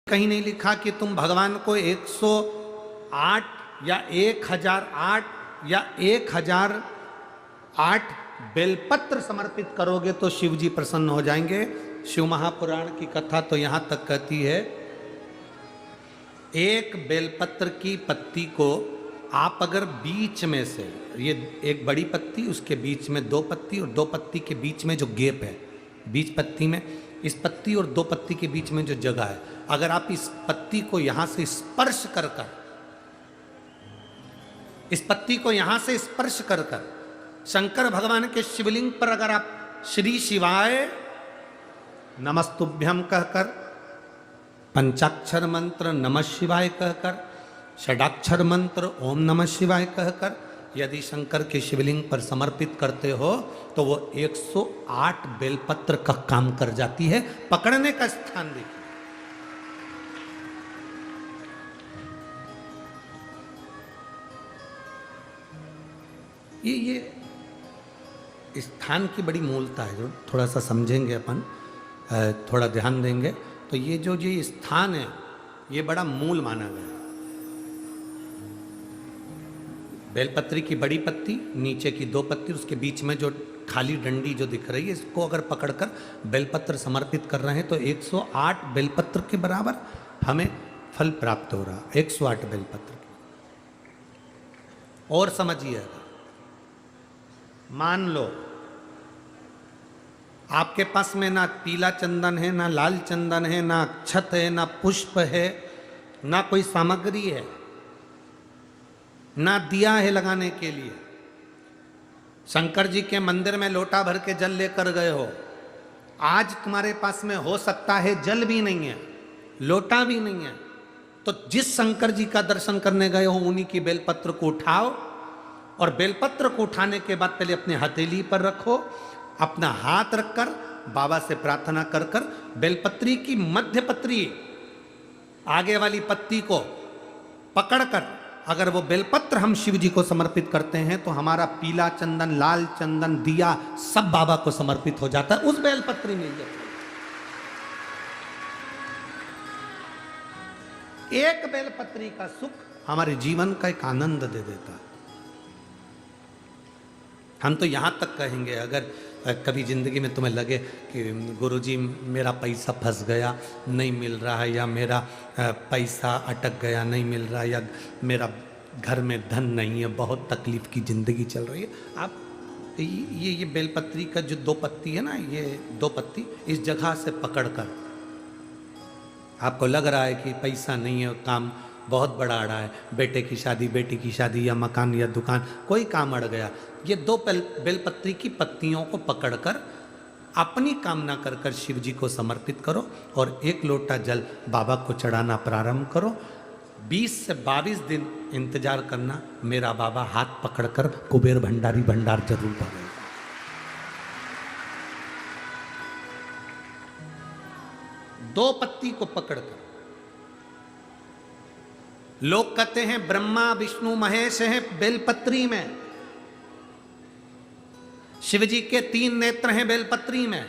कहीं नहीं लिखा कि तुम भगवान को 108 या 1008 या 1008 बेलपत्र समर्पित करोगे तो शिव जी प्रसन्न हो जाएंगे। शिव महापुराण की कथा तो यहां तक कहती है, एक बेलपत्र की पत्ती को आप अगर बीच में से, ये एक बड़ी पत्ती, उसके बीच में दो पत्ती और दो पत्ती के बीच में जो गैप है, बीच पत्ती में, इस पत्ती और दो पत्ती के बीच में जो जगह है, अगर आप इस पत्ती को यहां से स्पर्श कर कर, इस पत्ती को यहां से स्पर्श कर कर शंकर भगवान के शिवलिंग पर अगर आप श्री शिवाय नमस्तुभ्यम कहकर, पंचाक्षर मंत्र नमः शिवाय कहकर, षडाक्षर मंत्र ओम नमः शिवाय कहकर यदि शंकर के शिवलिंग पर समर्पित करते हो तो वो 108 बेलपत्र का काम कर जाती है। पकड़ने का स्थान देखिए, ये स्थान की बड़ी मूलता है, जो थोड़ा सा समझेंगे अपन, थोड़ा ध्यान देंगे तो ये जो स्थान है ये बड़ा मूल माना गया है। बेलपत्री की बड़ी पत्ती, नीचे की दो पत्ती, उसके बीच में जो खाली डंडी जो दिख रही है, इसको अगर पकड़कर बेलपत्र समर्पित कर रहे हैं तो 108 बेलपत्र के बराबर हमें फल प्राप्त हो रहा, 108 बेलपत्र के। और समझिएगा, मान लो आपके पास में ना पीला चंदन है, ना लाल चंदन है, ना अक्षत है, ना पुष्प है, ना कोई सामग्री है, ना दिया है लगाने के लिए। शंकर जी के मंदिर में लोटा भर के जल लेकर गए हो, आज तुम्हारे पास में हो सकता है जल भी नहीं है, लोटा भी नहीं है, तो जिस शंकर जी का दर्शन करने गए हो उन्हीं की बेलपत्र को उठाओ और बेलपत्र को उठाने के बाद पहले अपने हथेली पर रखो, अपना हाथ रखकर बाबा से प्रार्थना कर कर बेलपत्री की मध्य पत्री, आगे वाली पत्ती को पकड़कर अगर वो बेलपत्र हम शिव जी को समर्पित करते हैं तो हमारा पीला चंदन, लाल चंदन, दिया सब बाबा को समर्पित हो जाता है, उस बेलपत्री मिल जाती है। एक बेलपत्री का सुख हमारे जीवन का एक आनंद दे देता है। हम तो यहां तक कहेंगे, अगर कभी ज़िंदगी में तुम्हें लगे कि गुरुजी मेरा पैसा फंस गया नहीं मिल रहा है, या मेरा पैसा अटक गया नहीं मिल रहा है, या मेरा घर में धन नहीं है, बहुत तकलीफ़ की ज़िंदगी चल रही है, आप ये बेलपत्री का जो दो पत्ती है ना, ये दो पत्ती इस जगह से पकड़कर, आपको लग रहा है कि पैसा नहीं है, काम बहुत बड़ा अड़ा है, बेटे की शादी, बेटी की शादी, या मकान या दुकान, कोई काम अड़ गया, ये दो बेलपत्री की पत्तियों को पकड़कर अपनी कामना कर कर शिव जी को समर्पित करो और एक लोटा जल बाबा को चढ़ाना प्रारंभ करो। 20 से 22 दिन इंतजार करना, मेरा बाबा हाथ पकड़कर कुबेर भंडारी भंडार जरूर भरेगा। दो पत्ती को पकड़कर, लोग कहते हैं ब्रह्मा विष्णु महेश हैं बेलपत्री में, शिव जी के 3 नेत्र हैं बेलपत्री में,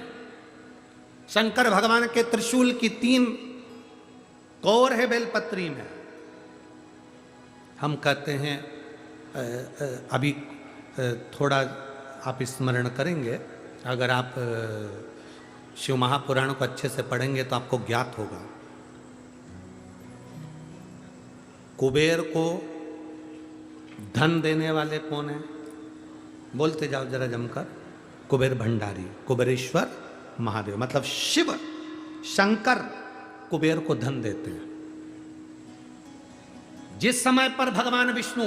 शंकर भगवान के त्रिशूल की 3 कोर है बेलपत्री में। हम कहते हैं अभी थोड़ा आप स्मरण करेंगे, अगर आप शिव महापुराण को अच्छे से पढ़ेंगे तो आपको ज्ञात होगा, कुबेर को धन देने वाले कौन है? बोलते जाओ जरा जमकर, कुबेर भंडारी, कुबेरेश्वर महादेव, मतलब शिव शंकर कुबेर को धन देते हैं। जिस समय पर भगवान विष्णु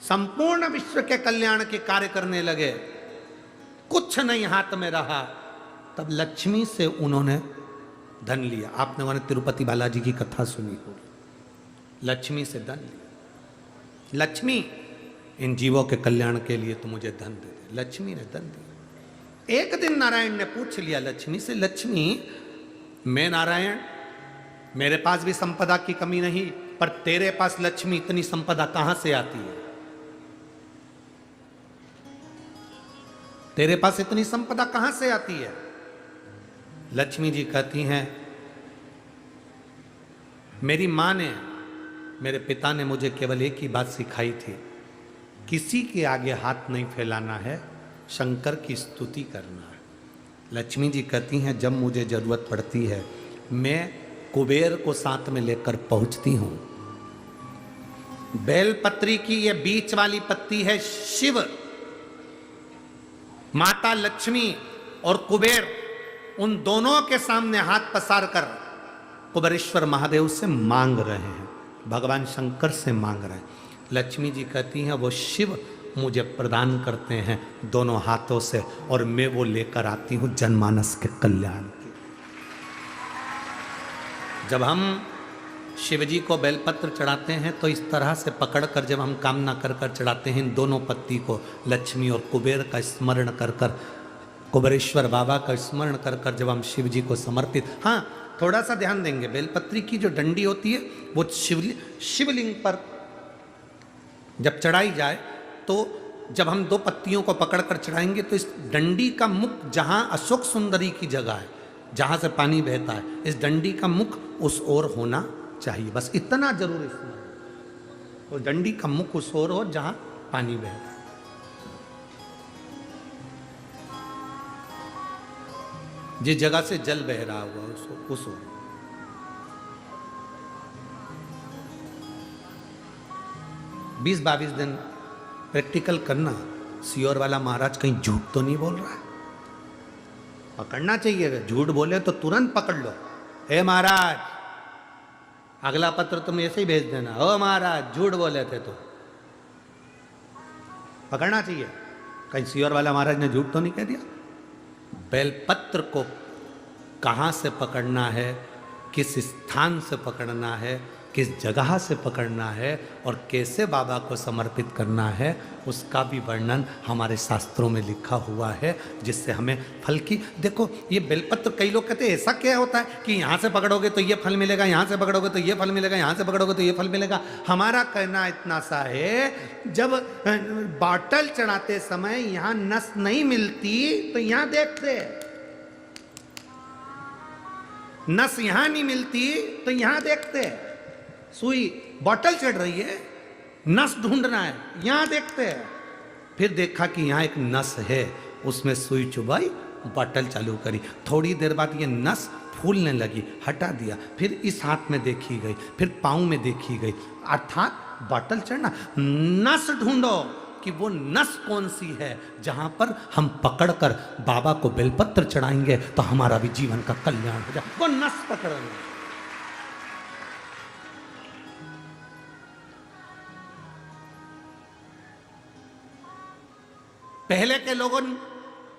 संपूर्ण विश्व के कल्याण के कार्य करने लगे, कुछ नहीं हाथ में रहा, तब लक्ष्मी से उन्होंने धन लिया। आपने वहां तिरुपति बालाजी की कथा सुनी होगी, लक्ष्मी से धन लिया। लक्ष्मी, इन जीवों के कल्याण के लिए तो मुझे धन दे दे। लक्ष्मी ने धन दिया। एक दिन नारायण ने पूछ लिया लक्ष्मी से, लक्ष्मी मैं नारायण, मेरे पास भी संपदा की कमी नहीं, पर तेरे पास लक्ष्मी इतनी संपदा कहां से आती है? तेरे पास इतनी संपदा कहां से आती है? लक्ष्मी जी कहती हैं, मेरी माँ ने, मेरे पिता ने मुझे केवल एक ही बात सिखाई थी, किसी के आगे हाथ नहीं फैलाना है, शंकर की स्तुति करना है। लक्ष्मी जी कहती हैं, जब मुझे जरूरत पड़ती है मैं कुबेर को साथ में लेकर पहुंचती हूं। बेलपत्री की ये बीच वाली पत्ती है शिव, माता लक्ष्मी और कुबेर, उन दोनों के सामने हाथ पसार कर कुबेरेश्वर महादेव से मांग रहे हैं, भगवान शंकर से मांग रहे हैं। लक्ष्मी जी कहती हैं, वो शिव मुझे प्रदान करते हैं दोनों हाथों से, और मैं वो लेकर आती हूं जनमानस के कल्याण की। जब हम शिव जी को बेलपत्र चढ़ाते हैं तो इस तरह से पकड़कर, जब हम कामना कर कर चढ़ाते हैं, इन दोनों पत्ती को लक्ष्मी और कुबेर का स्मरण कर कर, कुबेरेश्वर बाबा का स्मरण कर कर जब हम शिव जी को समर्पित, हाँ थोड़ा सा ध्यान देंगे, बेलपत्री की जो डंडी होती है वो शिवलिंग पर जब चढ़ाई जाए तो जब हम दो पत्तियों को पकड़कर चढ़ाएंगे तो इस डंडी का मुख, जहाँ अशोक सुंदरी की जगह है जहाँ से पानी बहता है, इस डंडी का मुख उस ओर होना चाहिए, बस इतना जरूर इसमें, तो डंडी का मुख उस ओर हो जहाँ पानी बहता है। जिस जगह से जल बह रहा हुआ उस ओर। 20-22 दिन प्रैक्टिकल करना। सियोर वाला महाराज कहीं झूठ तो नहीं बोल रहा है, पकड़ना चाहिए, अगर झूठ बोले तो तुरंत पकड़ लो। हे महाराज, अगला पत्र तुम ऐसे ही भेज देना, ओ महाराज झूठ बोले थे तो पकड़ना चाहिए, कहीं सियोर वाला महाराज ने झूठ तो नहीं कह दिया। बेलपत्र को कहाँ से पकड़ना है, किस स्थान से पकड़ना है, किस जगह से पकड़ना है और कैसे बाबा को समर्पित करना है, उसका भी वर्णन हमारे शास्त्रों में लिखा हुआ है, जिससे हमें फल की। देखो ये बेलपत्र, कई लोग कहते हैं ऐसा क्या होता है कि यहाँ से पकड़ोगे तो ये फल मिलेगा, यहाँ से पकड़ोगे तो ये फल मिलेगा, यहाँ से पकड़ोगे तो ये फल मिलेगा। हमारा कहना इतना सा है, जब बॉटल चढ़ाते समय यहाँ नस नहीं मिलती तो यहाँ देखते, नस यहाँ नहीं मिलती तो यहाँ देखते, सुई बॉटल चढ़ रही है, नस ढूंढना है, यहां देखते हैं, फिर देखा कि यहां एक नस है, उसमें सुई चुभाई, बॉटल चालू करी, थोड़ी देर बाद ये नस फूलने लगी, हटा दिया, फिर इस हाथ में देखी गई, फिर पांव में देखी गई, अर्थात बॉटल चढ़ना। नस ढूंढो कि वो नस कौन सी है जहां पर हम पकड़कर बाबा को बेलपत्र चढ़ाएंगे तो हमारा भी जीवन का कल्याण हो जाए, वो नस पकड़ेंगे। पहले के लोगों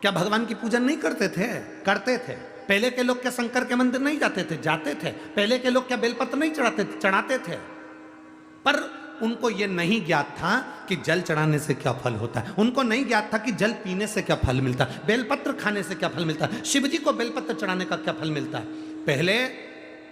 क्या भगवान की पूजन नहीं करते थे? करते थे। पहले के लोग क्या शंकर के मंदिर नहीं जाते थे? जाते थे। पहले के लोग क्या बेलपत्र नहीं चढ़ाते थे? पर उनको यह नहीं ज्ञात था कि जल चढ़ाने से क्या फल होता है, उनको नहीं ज्ञात था कि जल पीने से क्या फल मिलता है, बेलपत्र खाने से क्या फल मिलता है, शिव जी को बेलपत्र चढ़ाने का क्या फल मिलता है। पहले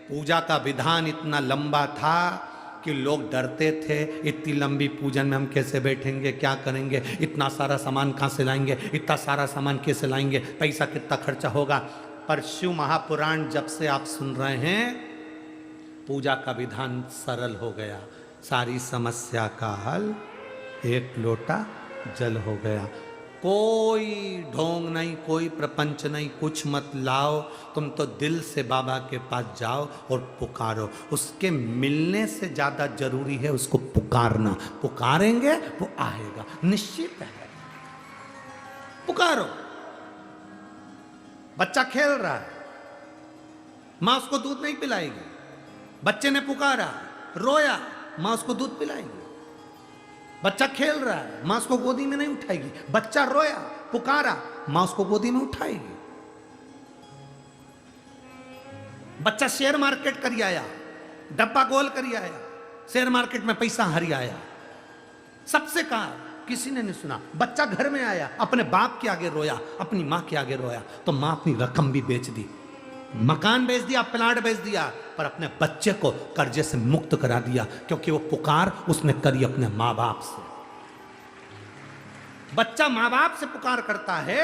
पूजा का विधान इतना लंबा था कि लोग डरते थे, इतनी लंबी पूजन में हम कैसे बैठेंगे, क्या करेंगे, इतना सारा सामान कहाँ से लाएंगे, इतना सारा सामान कैसे लाएंगे, पैसा कितना खर्चा होगा। पर शिव महापुराण जब से आप सुन रहे हैं, पूजा का विधान सरल हो गया, सारी समस्या का हल एक लोटा जल हो गया। कोई ढोंग नहीं, कोई प्रपंच नहीं, कुछ मत लाओ, तुम तो दिल से बाबा के पास जाओ और पुकारो। उसके मिलने से ज़्यादा जरूरी है उसको पुकारना। पुकारेंगे वो आएगा, निश्चित है। पुकारो। बच्चा खेल रहा है, माँ उसको दूध नहीं पिलाएगी, बच्चे ने पुकारा, रोया, माँ उसको दूध पिलाएगी। बच्चा खेल रहा है, माँ उसको गोदी में नहीं उठाएगी, बच्चा रोया, पुकारा, माँ उसको गोदी में उठाएगी। बच्चा शेयर मार्केट करी आया, डब्बा गोल करी आया, शेयर मार्केट में पैसा हरी आया, सबसे कहा, किसी ने नहीं सुना। बच्चा घर में आया, अपने बाप के आगे रोया, अपनी माँ के आगे रोया, तो माँ अपनी रकम भी बेच दी, मकान बेच दिया, प्लाट बेच दिया, पर अपने बच्चे को कर्जे से मुक्त करा दिया, क्योंकि वो पुकार उसने करी अपने माँ बाप से। बच्चा माँ बाप से पुकार करता है।